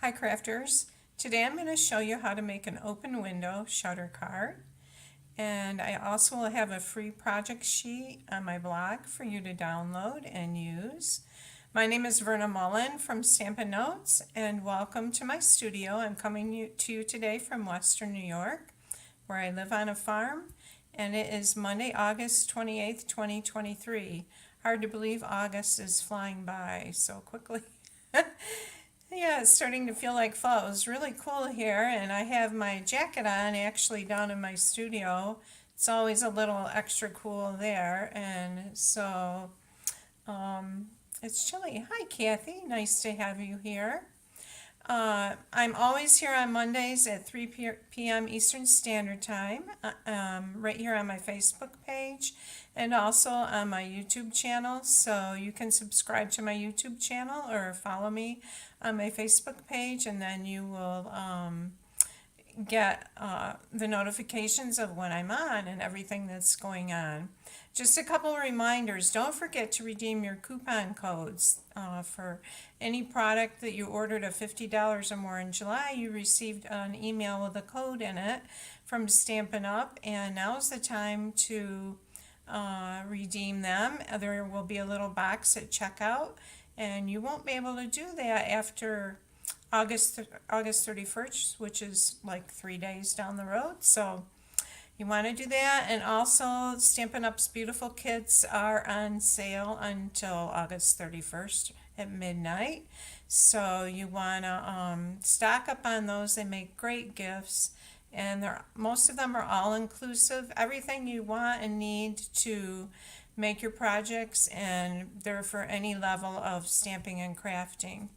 Hi crafters, today I'm going to show you how to make an open window shutter card, and I also will have a free project sheet on my blog for you to download and use. My name is Verna Mullen from StampinNotes, and welcome to my studio. I'm coming to you today from Western New York, where I live on a farm, and it is Monday, August 28th, 2023. Hard to believe August is flying by so quickly. Yeah, it's starting to feel like fall. It was really cool here, and I have my jacket on actually down in my studio. It's always a little extra cool there, and so um, it's chilly. Hi, Kathy. Nice to have you here. I'm always here on Mondays at 3 p.m. Eastern Standard Time, right here on my Facebook page and also on my YouTube channel. So you can subscribe to my YouTube channel or follow me on my Facebook page, and then you will get the notifications of when I'm on and everything that's going on. Just a couple of reminders. Don't forget to redeem your coupon codes for any product that you ordered of $50 or more in July. You received an email with a code in it from Stampin' Up, and now's the time to redeem them. There will be a little box at checkout, and you won't be able to do that after August 31st, which is like 3 days down the road. So you want to do that. And also, Stampin' Up's beautiful kits are on sale until August 31st at midnight. So you want to stock up on those. They make great gifts, and most of them are all inclusive. Everything you want and need to make your projects, and they're for any level of stamping and crafting.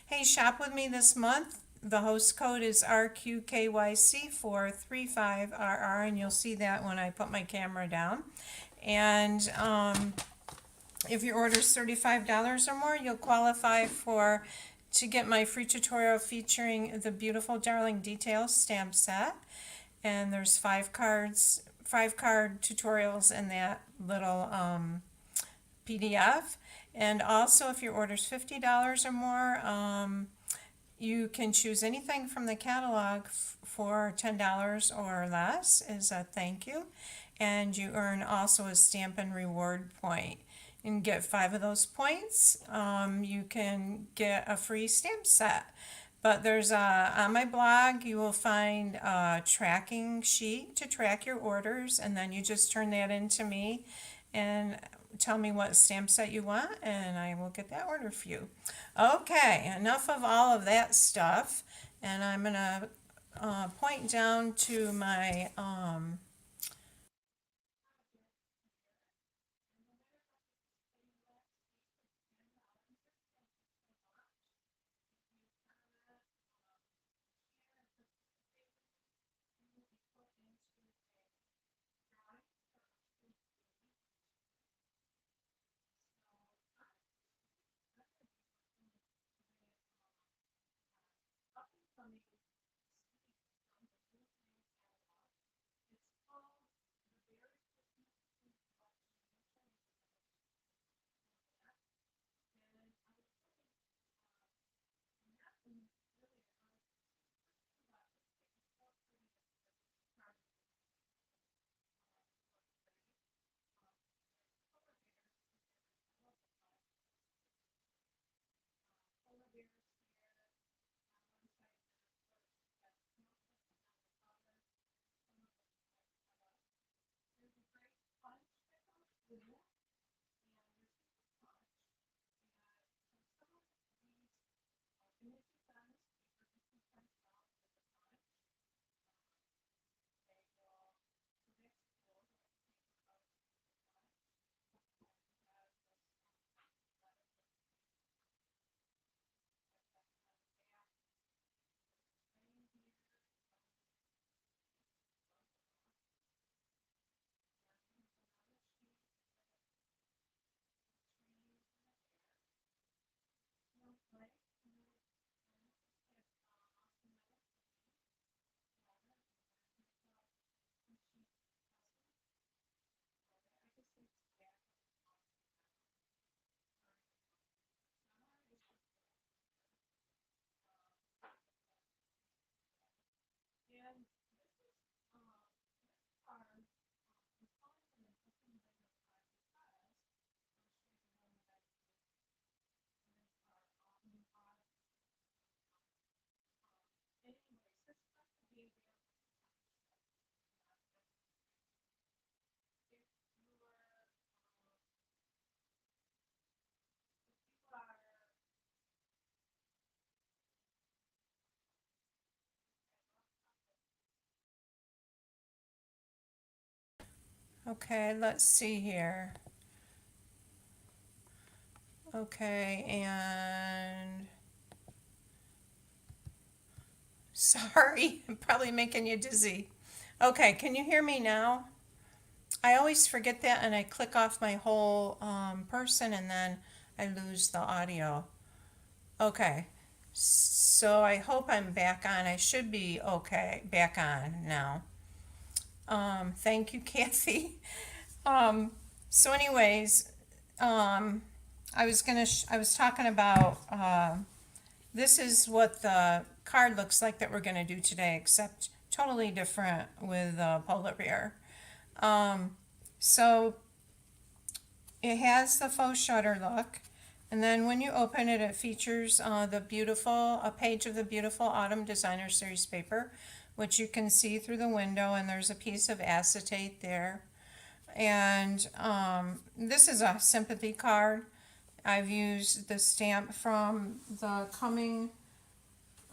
Hey, shop with me this month. The host code is RQKYC435RR, and you'll see that when I put my camera down. And if your order is $35 or more, you'll qualify to get my free tutorial featuring the beautiful Darling Details stamp set. And there's five card tutorials in that little PDF. And also, if your order is $50 or more, you can choose anything from the catalog for $10 or less as a thank you. And you earn also a Stampin' Reward point. You can get 5 of those points. You can get a free stamp set. But there's on my blog, you will find a tracking sheet to track your orders, and then you just turn that in to me and tell me what stamp set you want, and I will get that order for you. Okay, enough of all of that stuff, and I'm going to point down to my Okay, let's see here. Okay, and sorry, I'm probably making you dizzy. Okay, can you hear me now? I always forget that and I click off my whole person and then I lose the audio. Okay, so I hope I'm back on. I should be okay, back on now. Thank you, Kathy. Um, so anyways, I was talking about, this is what the card looks like that we're gonna do today, except totally different with polar bear. So it has the faux shutter look, and then when you open it, it features a page of the beautiful Autumn Designer Series paper, which you can see through the window, and there's a piece of acetate there. And this is a sympathy card. I've used the stamp from the Coming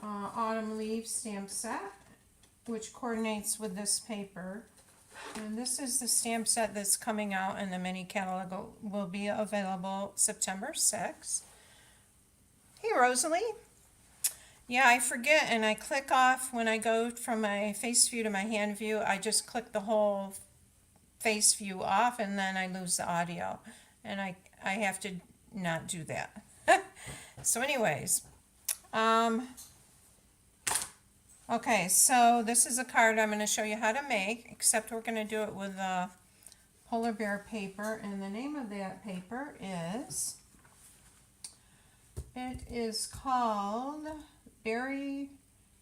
Autumn Leaves stamp set, which coordinates with this paper. And this is the stamp set that's coming out, and the mini catalog will be available September 6th. Hey, Rosalie. Yeah, I forget, and I click off when I go from my face view to my hand view. I just click the whole face view off, and then I lose the audio. And I have to not do that. So anyways, okay, so this is a card I'm going to show you how to make, except we're going to do it with polar bear paper, and the name of that paper is, it is called Berry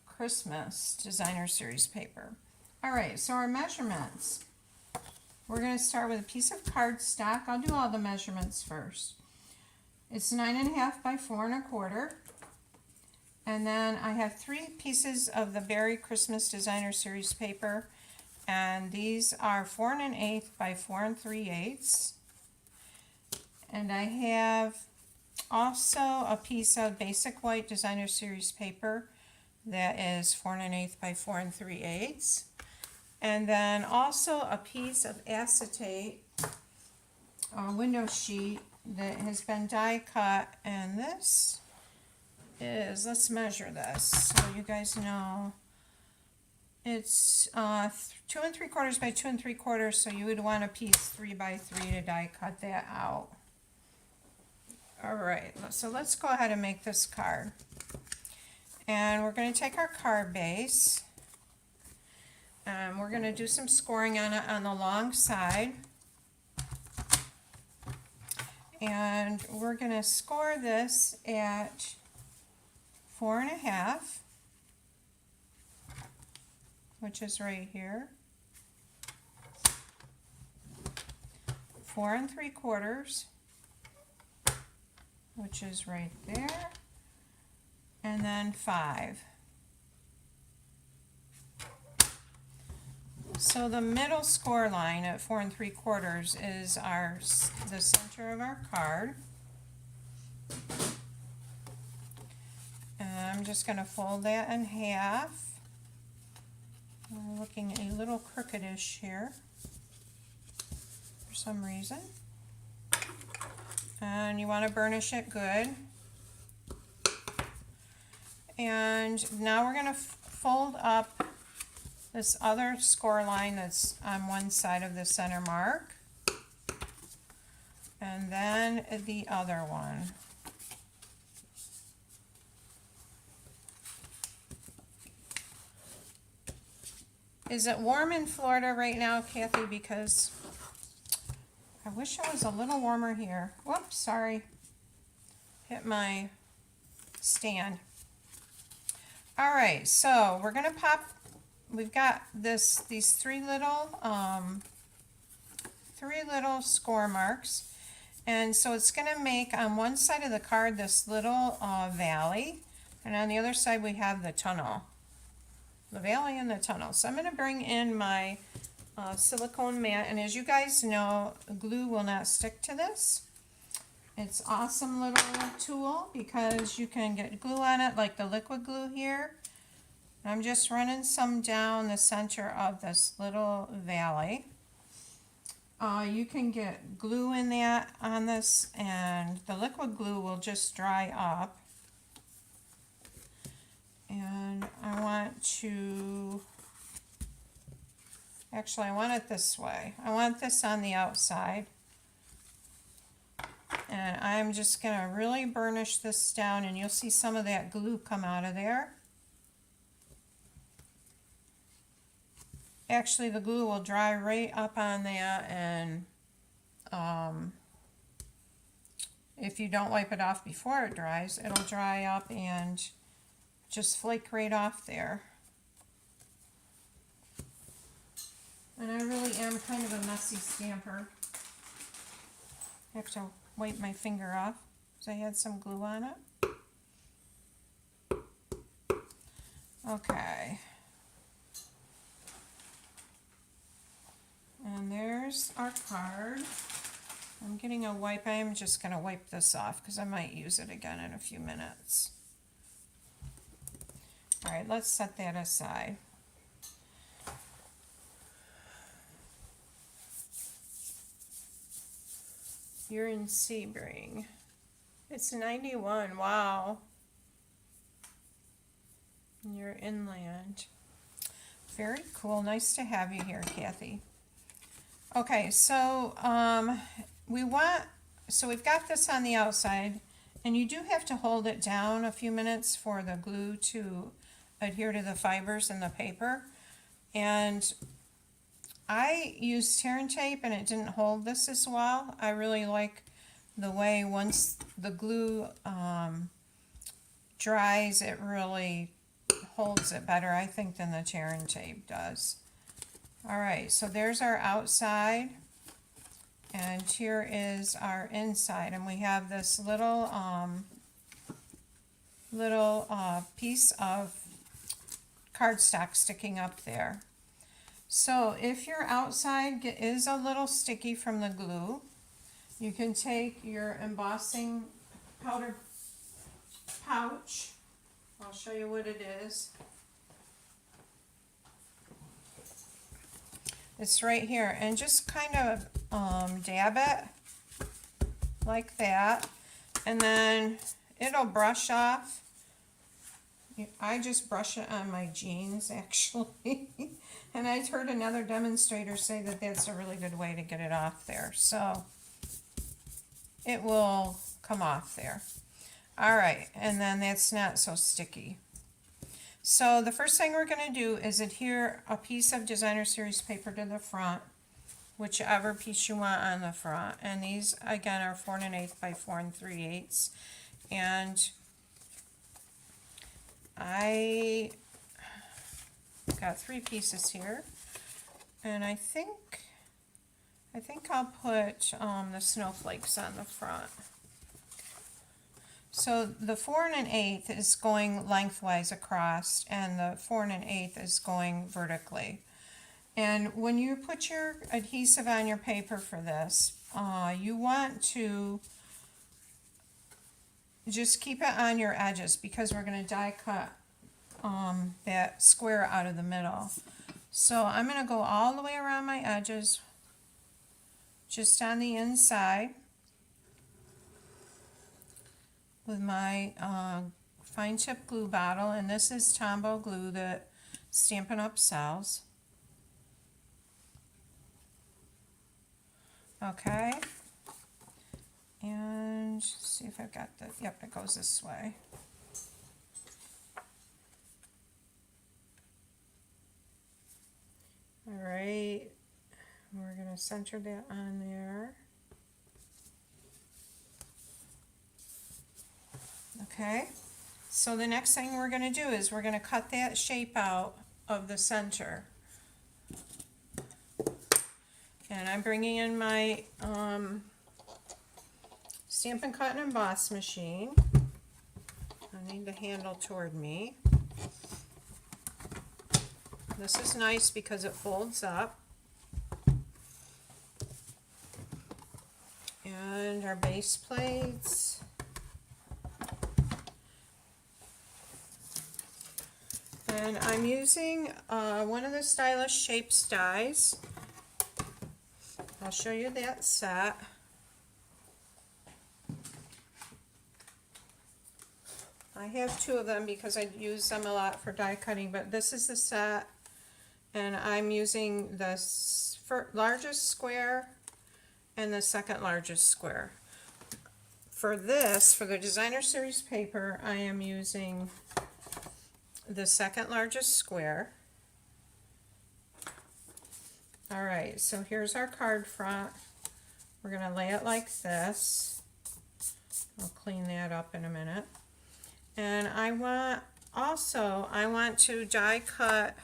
Christmas Designer Series paper. All right, so our measurements. We're going to start with a piece of cardstock. I'll do all the measurements first. It's 9.5 by 4.25. And then I have 3 pieces of the Berry Christmas Designer Series paper. And these are 4 1/8 by 4 3/8. And I have also a piece of basic white Designer Series paper that is 4 1/8 by 4 3/8. And then also a piece of acetate window sheet that has been die cut, and this is, let's measure this so you guys know, it's 2 3/4 by 2 3/4, so you would want a piece 3 by 3 to die cut that out. All right, so let's go ahead and make this card. And we're going to take our card base, and we're going to do some scoring on it on the long side. And we're going to score this at 4.5, which is right here. 4 3/4, which is right there. And then 5. So the middle score line at 4 3/4 is the center of our card. And I'm just going to fold that in half. We're looking a little crookedish here for some reason. And you want to burnish it good. And now we're going to fold up this other score line that's on one side of the center mark, and then the other one. Is it warm in Florida right now, Kathy? Because I wish it was a little warmer here. Whoops, sorry. Hit my stand. All right, so we're gonna pop. We've got these three little score marks, and so it's going to make on one side of the card this little valley, and on the other side we have the tunnel, the valley and the tunnel. So I'm going to bring in my silicone mat, and as you guys know, glue will not stick to this. It's an awesome little tool because you can get glue on it, like the liquid glue here. I'm just running some down the center of this little valley. You can get glue in that on this, and the liquid glue will just dry up. And I want to, actually I want it this way. I want this on the outside. And I'm just going to really burnish this down, and you'll see some of that glue come out of there. Actually, the glue will dry right up on that, and if you don't wipe it off before it dries, it'll dry up and just flake right off there. And I really am kind of a messy stamper. I have to wipe my finger off because I had some glue on it. Okay. And there's our card. I'm getting a wipe. I'm just going to wipe this off because I might use it again in a few minutes. All right, let's set that aside. You're in Sebring. It's 91, wow. And you're inland. Very cool, nice to have you here, Kathy. Okay, so we've got this on the outside, and you do have to hold it down a few minutes for the glue to adhere to the fibers in the paper. And I used tear and tape and it didn't hold this as well. I really like the way once the glue dries, it really holds it better, I think, than the tear and tape does. All right, so there's our outside, and here is our inside, and we have this little piece of cardstock sticking up there. So if your outside is a little sticky from the glue, you can take your embossing powder pouch. I'll show you what it is. It's right here, and just kind of dab it like that, and then it'll brush off. I just brush it on my jeans, actually. And I heard another demonstrator say that that's a really good way to get it off there. So it will come off there. All right, and then that's not so sticky. So the first thing we're going to do is adhere a piece of designer series paper to the front, whichever piece you want on the front. And these again are 4 1/8 by 4 3/8. And I got 3 pieces here, and I think I'll put the snowflakes on the front. So the 4 1/8 is going lengthwise across, and the 4 1/8 is going vertically. And when you put your adhesive on your paper for this, you want to just keep it on your edges, because we're going to die cut that square out of the middle. So I'm going to go all the way around my edges, just on the inside, with my fine tip glue bottle, and this is Tombow glue that Stampin' Up sells. Okay, and see if I've got the, yep, it goes this way. All right, we're going to center that on there. Okay, so the next thing we're going to do is we're going to cut that shape out of the center. And I'm bringing in my Stampin' Cut and Emboss machine. I need the handle toward me. This is nice because it folds up. And our base plates. And I'm using one of the Stylish Shapes dies. I'll show you that set. I have two of them because I use them a lot for die cutting, but this is the set, and I'm using the largest square and the second largest square. For this, for the designer series paper, I am using the second largest square. All right, so here's our card front. We're gonna lay it like this. I'll clean that up in a minute. And I want to die cut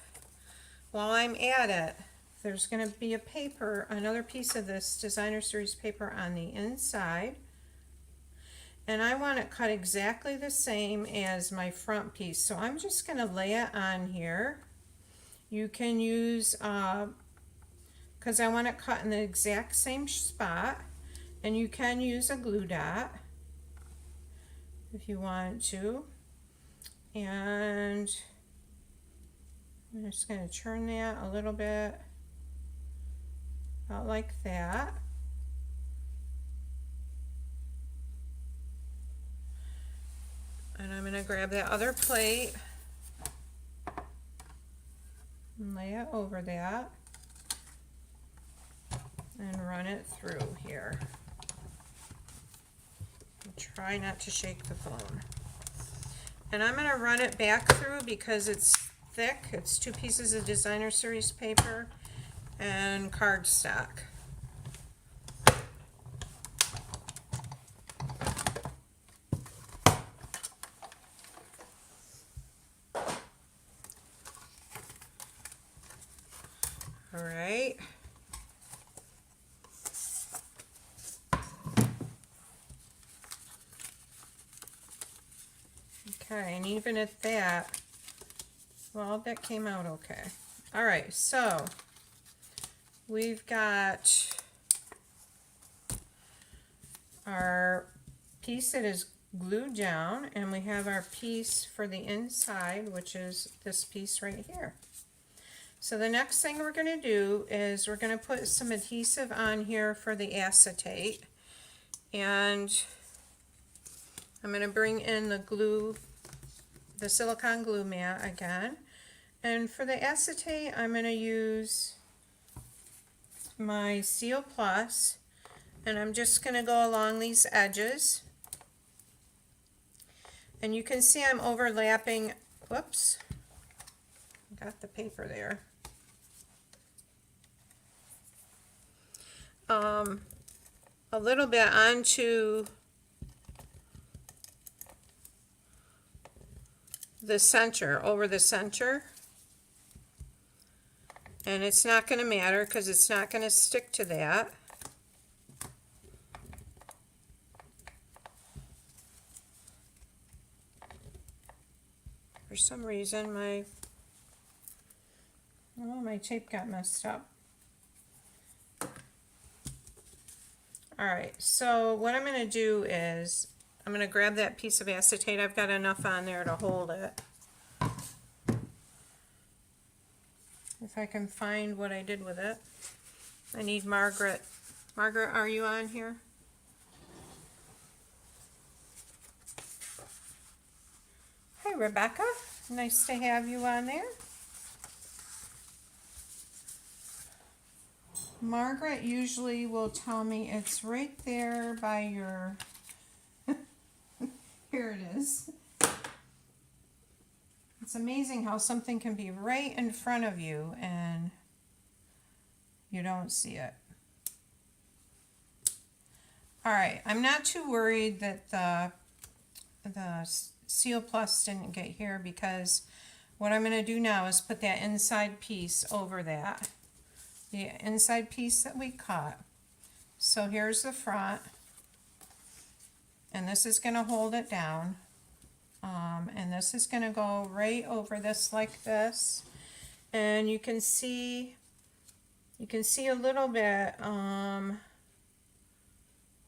while I'm at it. There's gonna be a paper, another piece of this designer series paper on the inside. And I want it cut exactly the same as my front piece. So I'm just gonna lay it on here. You can use, because I want it cut in the exact same spot, and you can use a glue dot if you want to. And I'm just going to turn that a little bit out like that. And I'm going to grab that other plate and lay it over that and run it through here. Try not to shake the phone. And I'm going to run it back through because it's thick. It's two pieces of designer series paper and cardstock. All right. Okay, and even at that, well, that came out okay. All right, so we've got our piece that is glued down, and we have our piece for the inside, which is this piece right here. So the next thing we're going to do is we're going to put some adhesive on here for the acetate, and I'm going to bring in the glue, the silicone glue mat again. And for the acetate, I'm going to use my Seal Plus, and I'm just going to go along these edges. And you can see I'm overlapping, whoops, got the paper there. A little bit onto the center, over the center. And it's not going to matter because it's not going to stick to that. For some reason my tape got messed up. Alright, so what I'm going to do is I'm going to grab that piece of acetate. I've got enough on there to hold it. If I can find what I did with it. I need Margaret. Margaret, are you on here? Hi, Rebecca. Nice to have you on there. Margaret usually will tell me it's right there by your... Here it is. It's amazing how something can be right in front of you and you don't see it. Alright, I'm not too worried that the Seal Plus didn't get here, because what I'm going to do now is put that inside piece over that. The inside piece that we cut. So here's the front, and this is going to hold it down, and this is going to go right over this like this, and you can see a little bit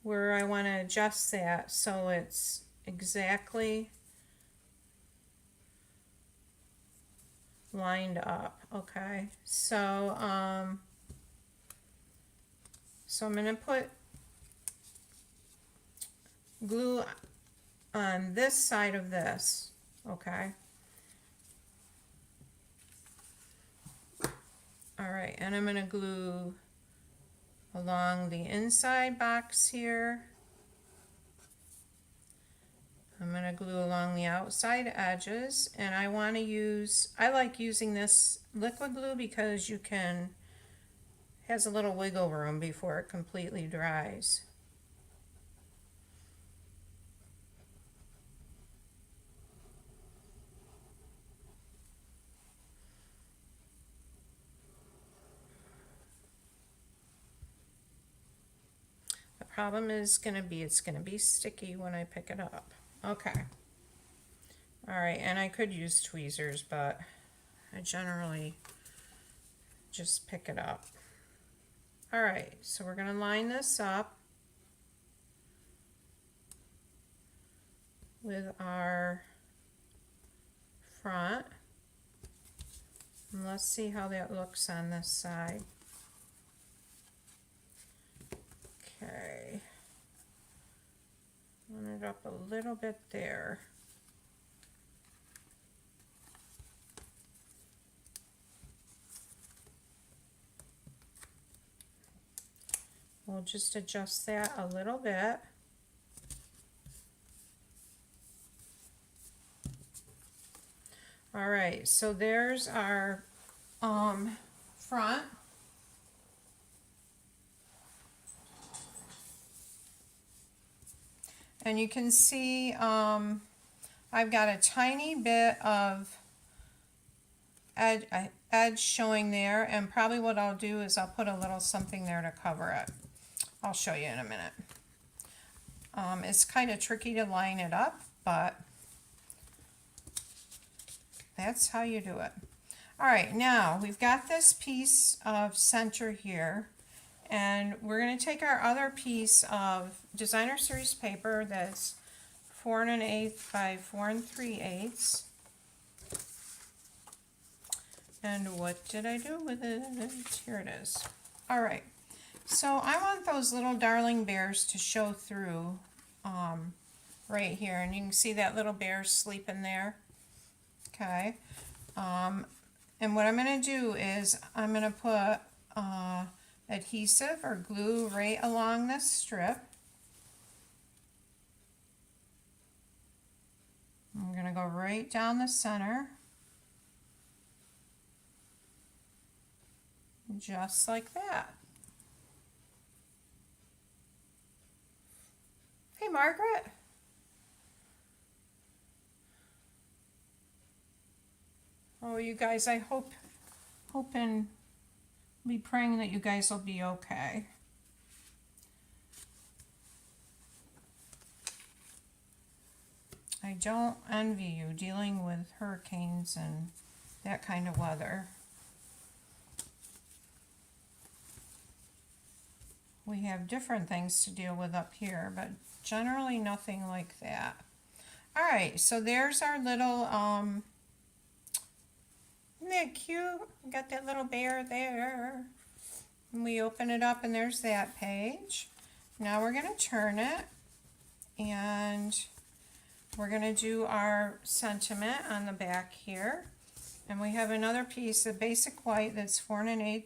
where I want to adjust that so it's exactly lined up. Okay, so So I'm going to put glue on this side of this, okay? All right, and I'm going to glue along the inside box here. I'm going to glue along the outside edges, and I like using this liquid glue because has a little wiggle room before it completely dries. The problem is it's going to be sticky when I pick it up. Okay. All right, and I could use tweezers, but I generally just pick it up. All right, so we're going to line this up with our front. And let's see how that looks on this side. Okay. Line it up a little bit there. We'll just adjust that a little bit. All right, so there's our front. And you can see I've got a tiny bit of edge showing there, and probably what I'll do is I'll put a little something there to cover it. I'll show you in a minute. It's kind of tricky to line it up, but that's how you do it. All right, now we've got this piece of center here, and we're going to take our other piece of designer series paper that's 4 1/8 by 4 3/8. And what did I do with it? Here it is. All right, so I want those little darling bears to show through right here, and you can see that little bear sleeping there. Okay, and what I'm going to do is I'm going to put adhesive or glue right along this strip. I'm going to go right down the center, just like that. Hey, Margaret. Oh, you guys, I hope and be praying that you guys will be okay. I don't envy you dealing with hurricanes and that kind of weather. We have different things to deal with up here, but generally nothing like that. All right, so there's our little, isn't that cute? We got that little bear there. And we open it up and there's that page. Now we're going to turn it, and we're going to do our sentiment on the back here. And we have another piece of basic white that's 4 1/8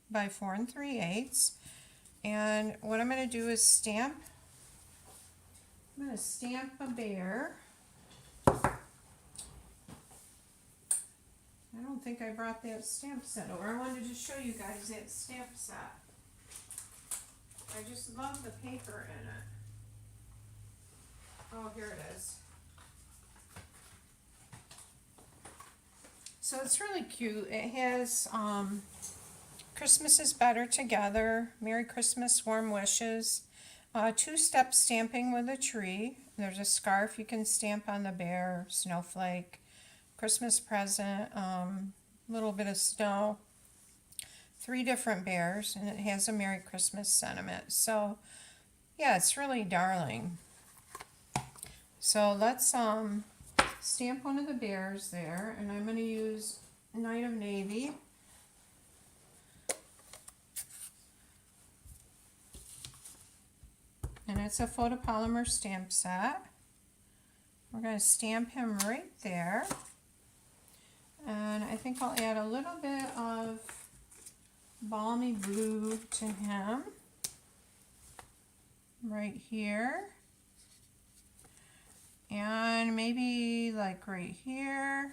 by 4 3/8. And what I'm going to do is stamp. I'm going to stamp a bear. I don't think I brought that stamp set over. I wanted to show you guys that stamp set. I just love the paper in it. Oh, here it is. So it's really cute. It has Christmas is better together, Merry Christmas, warm wishes, 2-step stamping with a tree. There's a scarf you can stamp on the bear, snowflake, Christmas present, little bit of snow, 3 different bears, and it has a Merry Christmas sentiment. So yeah, it's really darling. So let's stamp one of the bears there, and I'm going to use Night of Navy. it's a photopolymer stamp set. We're going to stamp him right there. And I think I'll add a little bit of balmy blue to him right here. And maybe like right here.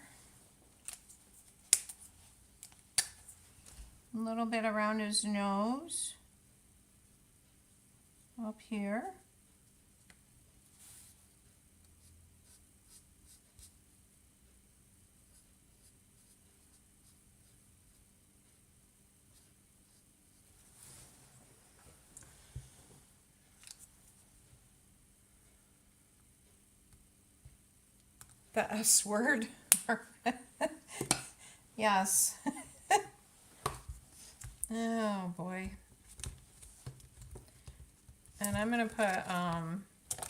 A little bit around his nose. Up here. The S word. Yes. Oh boy. And I'm going to put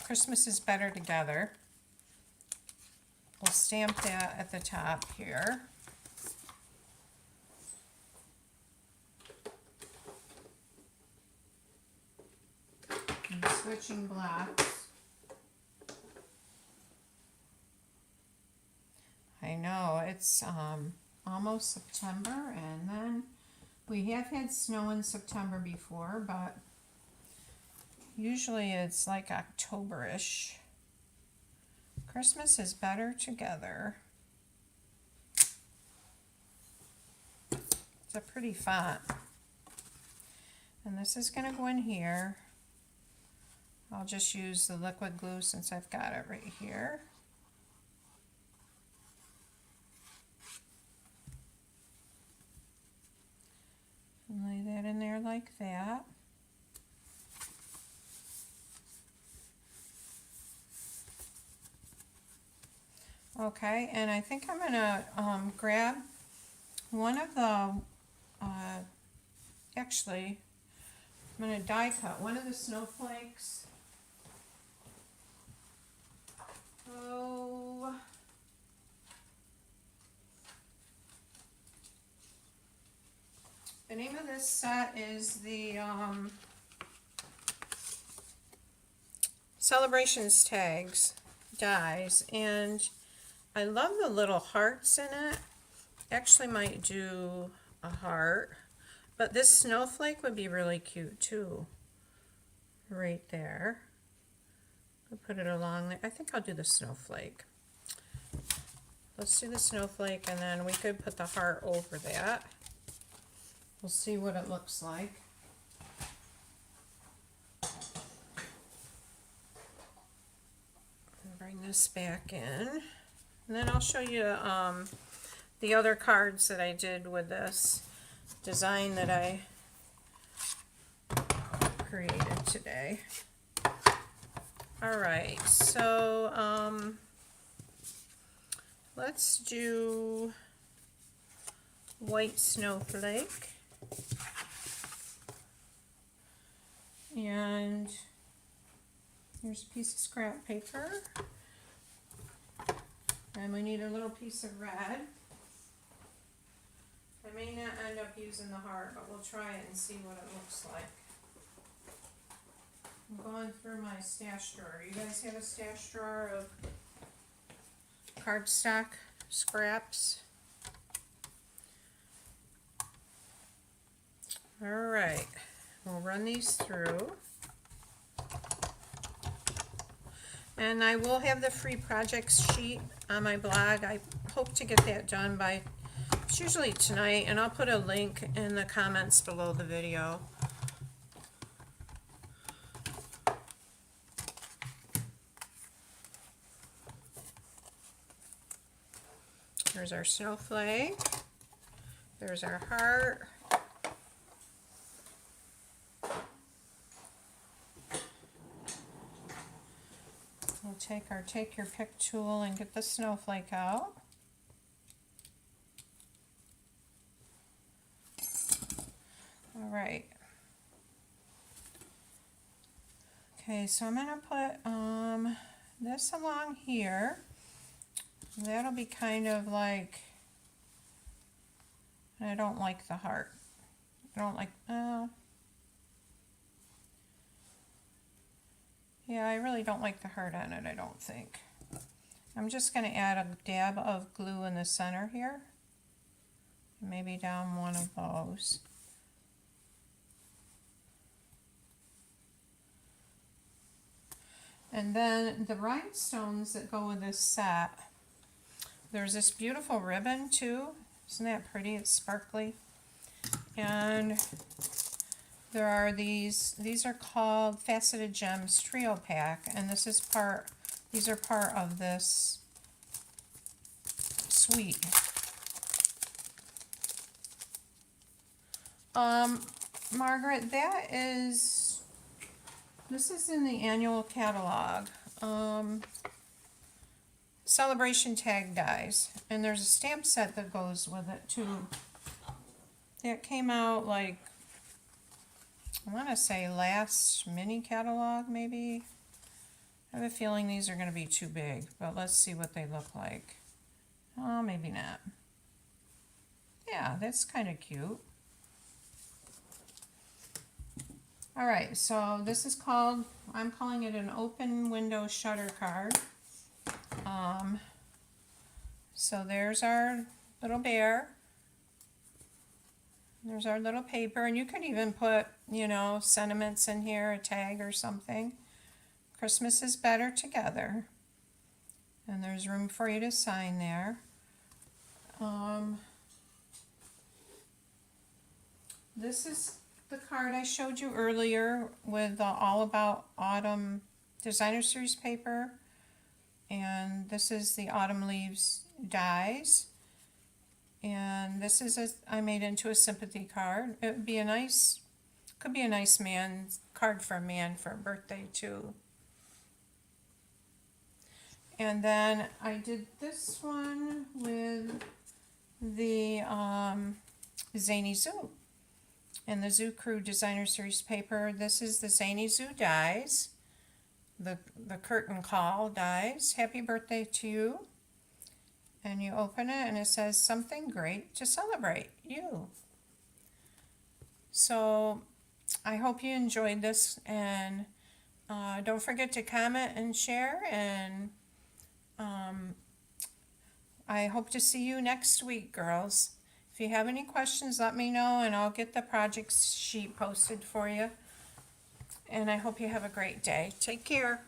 Christmas is Better Together. We'll stamp that at the top here. And switching blocks. I know, it's almost September, and then we have had snow in September before, but usually it's like October-ish. Christmas is Better Together. It's a pretty font. And this is going to go in here. I'll just use the liquid glue since I've got it right here. And lay that in there like that. Okay, and I think I'm gonna grab one of the, actually, I'm gonna die cut one of the snowflakes. Oh, the name of this set is the Celebrations Tags dies, and I love the little hearts in it. Actually might do a heart, but this snowflake would be really cute too. Right there. I'll put it along there. I think I'll do the snowflake. Let's do the snowflake, and then we could put the heart over that. We'll see what it looks like. Bring this back in. And then I'll show you the other cards that I did with this design that I created today. Alright, so let's do white snowflake. And here's a piece of scrap paper. And we need a little piece of red. I may not end up using the heart, but we'll try it and see what it looks like. I'm going through my stash drawer. You guys have a stash drawer of cardstock scraps? Alright, we'll run these through. And I will have the free projects sheet on my blog. I hope to get that done by, it's usually tonight, and I'll put a link in the comments below the video. There's our snowflake. There's our heart. We'll take our take your pick tool and get the snowflake out. All right. Okay, so I'm gonna put this along here. That'll be kind of like, I don't like the heart. I don't like, Yeah, I really don't like the heart on it, I don't think. I'm just going to add a dab of glue in the center here. Maybe down one of those. And then the rhinestones that go with this set. There's this beautiful ribbon too. Isn't that pretty? It's sparkly. And there are these are called Faceted Gems Trio Pack, and these are part of this suite. Margaret, this is in the annual catalog. Celebration tag dies, and there's a stamp set that goes with it too. It came out like, I want to say last mini catalog maybe. I have a feeling these are going to be too big, but let's see what they look like. Oh, maybe not. Yeah, that's kind of cute. All right, so this is called, I'm calling it an open window shutter card. So there's our little bear. There's our little paper, and you could even put, you know, sentiments in here, a tag or something. Christmas is better together. And there's room for you to sign there. This is the card I showed you earlier with the All About Autumn Designer Series paper. And this is the Autumn Leaves dies. And this is I made into a sympathy card. It would be a nice, could be a nice card for a man for a birthday too. And then I did this one with the Zany Zoo and the Zoo Crew Designer Series paper. This is the Zany Zoo dies. The curtain call dies. Happy birthday to you. And you open it and it says something great to celebrate you. So I hope you enjoyed this, and don't forget to comment and share, and I hope to see you next week, girls. If you have any questions, let me know and I'll get the project sheet posted for you. And I hope you have a great day. Take care.